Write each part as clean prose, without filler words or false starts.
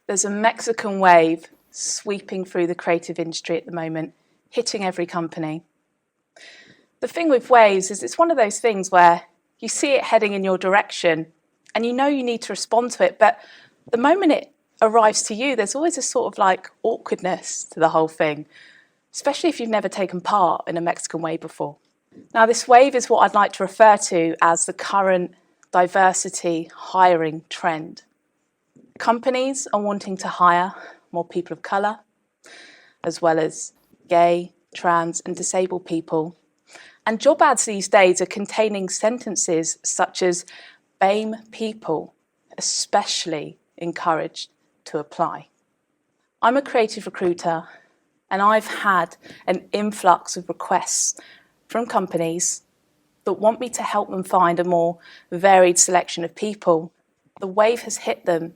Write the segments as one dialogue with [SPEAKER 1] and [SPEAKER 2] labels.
[SPEAKER 1] There's a Mexican wave sweeping through the creative industry at the moment, hitting every company. The thing with waves is it's one of those things where you see it heading in your direction and you know you need to respond to it, but the moment it arrives to you, there's always a sort of like awkwardness to the whole thing, especially if you've never taken part in a Mexican wave before. Now, this wave is what I'd like to refer to as the current diversity hiring trend. Companies are wanting to hire more people of colour, as well as gay, trans and disabled people. And job ads these days are containing sentences such as BAME people, especially encouraged to apply. I'm a creative recruiter and I've had an influx of requests from companies that want me to help them find a more varied selection of people. The wave has hit them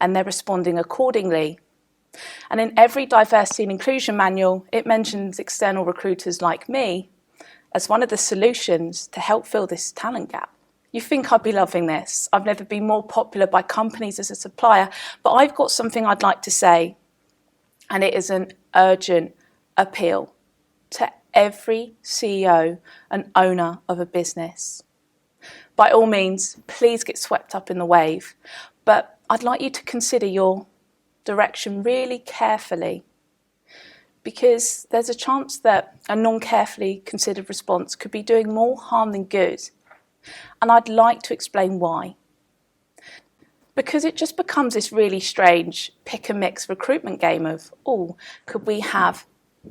[SPEAKER 1] and they're responding accordingly. And in every diversity and inclusion manual, it mentions external recruiters like me as one of the solutions to help fill this talent gap. You think I'd be loving this. I've never been more popular by companies as a supplier, but I've got something I'd like to say, and it is an urgent appeal to every CEO and owner of a business. By all means, please get swept up in the wave, but I'd like you to consider your direction really carefully, because there's a chance that a non-carefully considered response could be doing more harm than good. And I'd like to explain why. Because it just becomes this really strange pick and mix recruitment game of, oh, could we have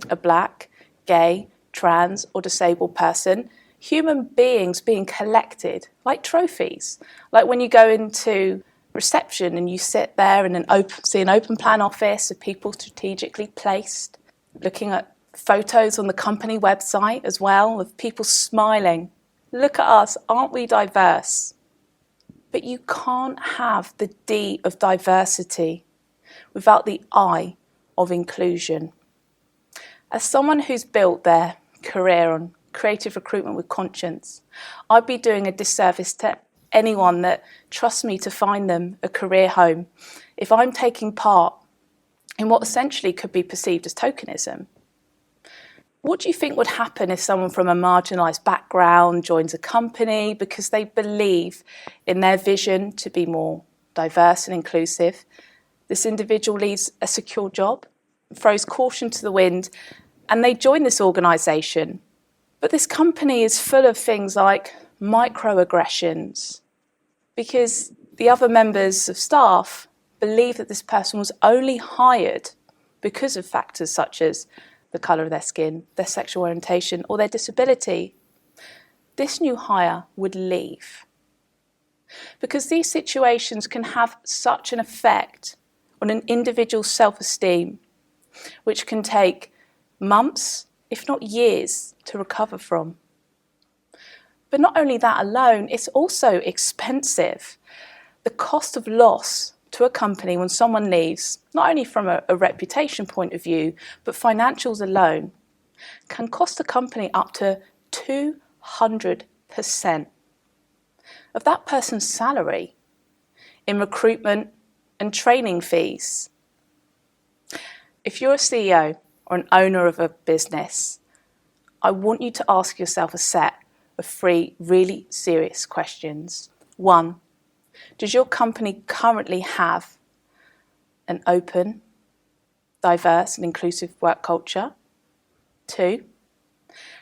[SPEAKER 1] a black, gay, trans or disabled person, human beings being collected like trophies, like when you go into reception and you sit there in see an open plan office of people strategically placed, looking at photos on the company website as well of people smiling. Look at us, aren't we diverse? But you can't have the D of diversity without the I of inclusion. As someone who's built their career on creative recruitment with conscience, I'd be doing a disservice to anyone that trusts me to find them a career home if I'm taking part in what essentially could be perceived as tokenism. What do you think would happen if someone from a marginalised background joins a company because they believe in their vision to be more diverse and inclusive? This individual leaves a secure job, throws caution to the wind, and they join this organisation. But this company is full of things like microaggressions, because the other members of staff believe that this person was only hired because of factors such as the colour of their skin, their sexual orientation, or their disability. This new hire would leave. Because these situations can have such an effect on an individual's self-esteem, which can take months, if not years, to recover from. But not only that alone, it's also expensive. The cost of loss to a company when someone leaves, not only from a reputation point of view, but financials alone, can cost a company up to 200% of that person's salary in recruitment and training fees. If you're a CEO or an owner of a business, I want you to ask yourself a set of 3 really serious questions. 1, does your company currently have an open, diverse and inclusive work culture? 2,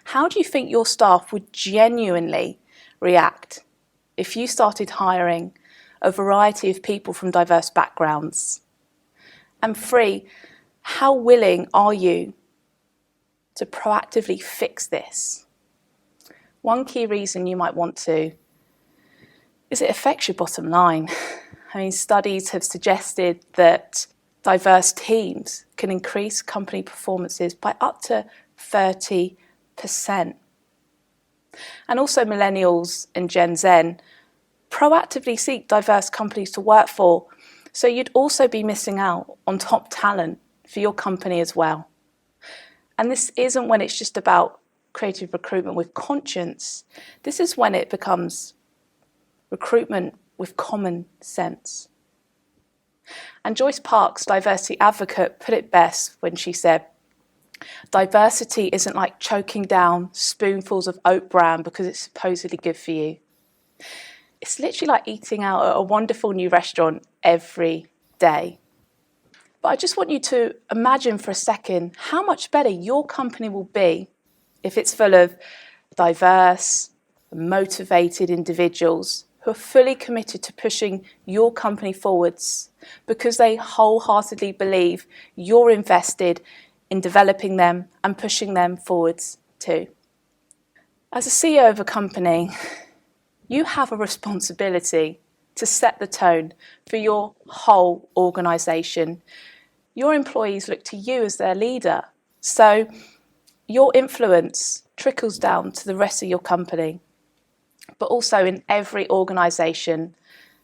[SPEAKER 1] how do you think your staff would genuinely react if you started hiring a variety of people from diverse backgrounds? And 3, how willing are you to proactively fix this? One key reason you might want to is it affects your bottom line. I mean, studies have suggested that diverse teams can increase company performances by up to 30%. And also millennials and Gen Z proactively seek diverse companies to work for, so you'd also be missing out on top talent for your company as well. And this isn't when it's just about creative recruitment with conscience. This is when it becomes recruitment with common sense. And Joyce Parks, diversity advocate, put it best when she said, diversity isn't like choking down spoonfuls of oat bran because it's supposedly good for you. It's literally like eating out at a wonderful new restaurant every day. But I just want you to imagine for a second how much better your company will be if it's full of diverse, motivated individuals who are fully committed to pushing your company forwards because they wholeheartedly believe you're invested in developing them and pushing them forwards too. As a CEO of a company, you have a responsibility to set the tone for your whole organisation. Your employees look to you as their leader, so your influence trickles down to the rest of your company. But also in every organisation,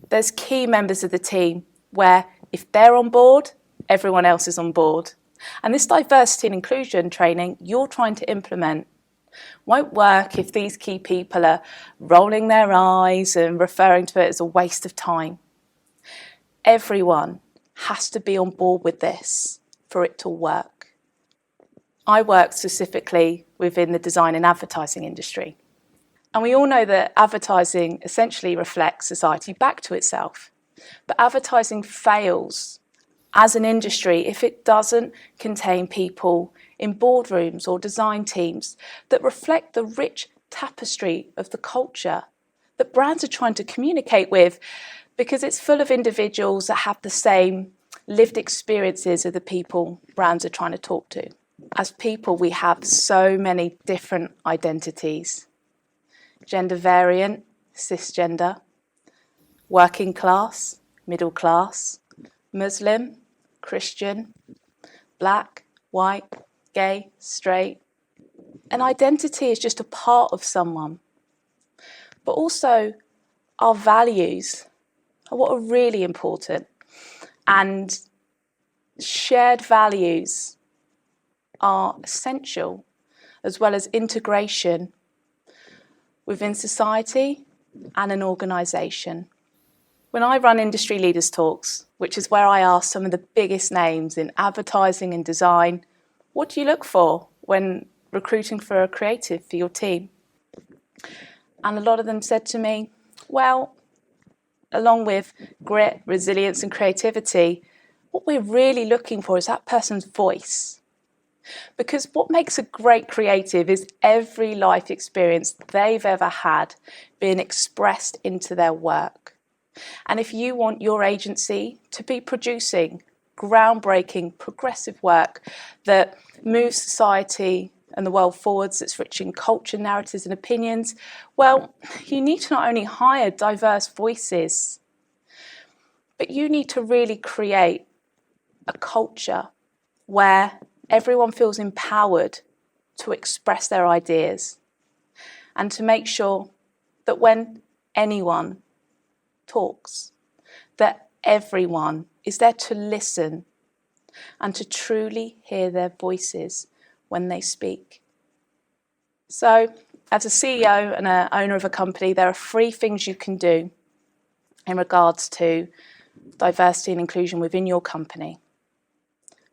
[SPEAKER 1] there's key members of the team where if they're on board, everyone else is on board. And this diversity and inclusion training you're trying to implement won't work if these key people are rolling their eyes and referring to it as a waste of time. Everyone has to be on board with this for it to work. I work specifically within the design and advertising industry. And we all know that advertising essentially reflects society back to itself. But advertising fails as an industry if it doesn't contain people in boardrooms or design teams that reflect the rich tapestry of the culture that brands are trying to communicate with, because it's full of individuals that have the same lived experiences of the people brands are trying to talk to. As people, we have so many different identities. Gender variant, cisgender, working class, middle class, Muslim, Christian, black, white, gay, straight. An identity is just a part of someone. But also our values are what are really important. And shared values are essential, as well as integration within society and an organisation. When I run industry leaders talks, which is where I ask some of the biggest names in advertising and design, what do you look for when recruiting for a creative for your team? And a lot of them said to me, well, along with grit, resilience and creativity, what we're really looking for is that person's voice. Because what makes a great creative is every life experience they've ever had being expressed into their work. And if you want your agency to be producing groundbreaking, progressive work that moves society and the world forwards, that's rich in culture, narratives and opinions, well, you need to not only hire diverse voices, but you need to really create a culture where everyone feels empowered to express their ideas and to make sure that when anyone talks, that everyone is there to listen and to truly hear their voices when they speak. So, as a CEO and an owner of a company, there are 3 things you can do in regards to diversity and inclusion within your company.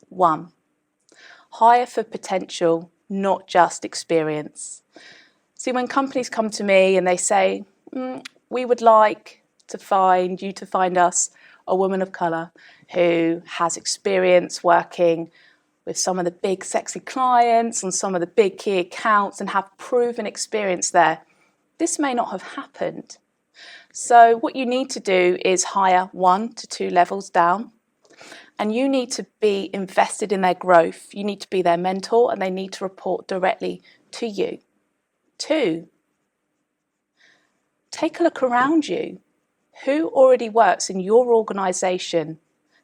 [SPEAKER 1] 1, hire for potential, not just experience. See, when companies come to me and they say, we would like to find you to find us a woman of colour who has experience working with some of the big sexy clients on some of the big key accounts and have proven experience there. This may not have happened. So what you need to do is hire 1 to 2 levels down, and you need to be invested in their growth. You need to be their mentor and they need to report directly to you. 2, take a look around you. Who already works in your organisation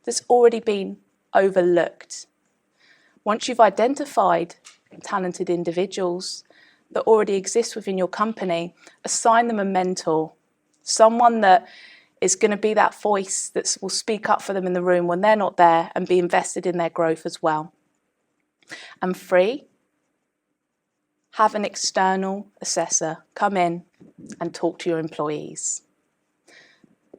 [SPEAKER 1] that's already been overlooked? Once you've identified talented individuals that already exist within your company, assign them a mentor, someone that is going to be that voice that will speak up for them in the room when they're not there and be invested in their growth as well. And 3, have an external assessor come in and talk to your employees.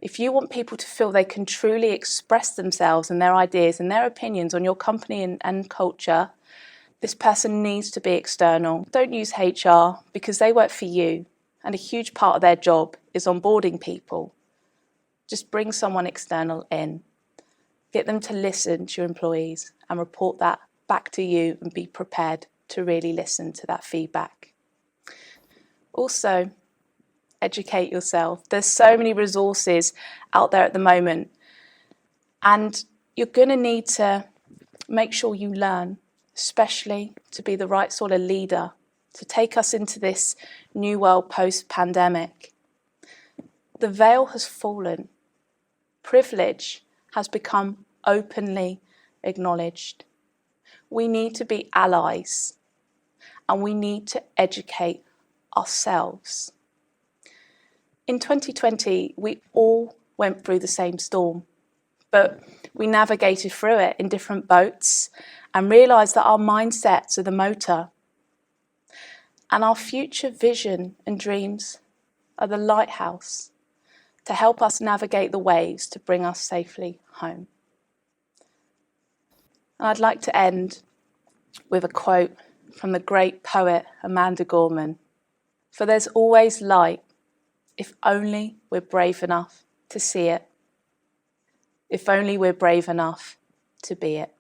[SPEAKER 1] If you want people to feel they can truly express themselves and their ideas and their opinions on your company and culture, this person needs to be external. Don't use HR because they work for you, and a huge part of their job is onboarding people. Just bring someone external in. Get them to listen to your employees and report that back to you, and be prepared to really listen to that feedback. Also, educate yourself. There's so many resources out there at the moment, and you're going to need to make sure you learn, especially to be the right sort of leader to take us into this new world post-pandemic. The veil has fallen. Privilege has become openly acknowledged. We need to be allies, and we need to educate ourselves. In 2020, we all went through the same storm, but we navigated through it in different boats and realised that our mindsets are the motor, and our future vision and dreams are the lighthouse to help us navigate the waves to bring us safely home. And I'd like to end with a quote from the great poet Amanda Gorman. "For there's always light, if only we're brave enough to see it. If only we're brave enough to be it."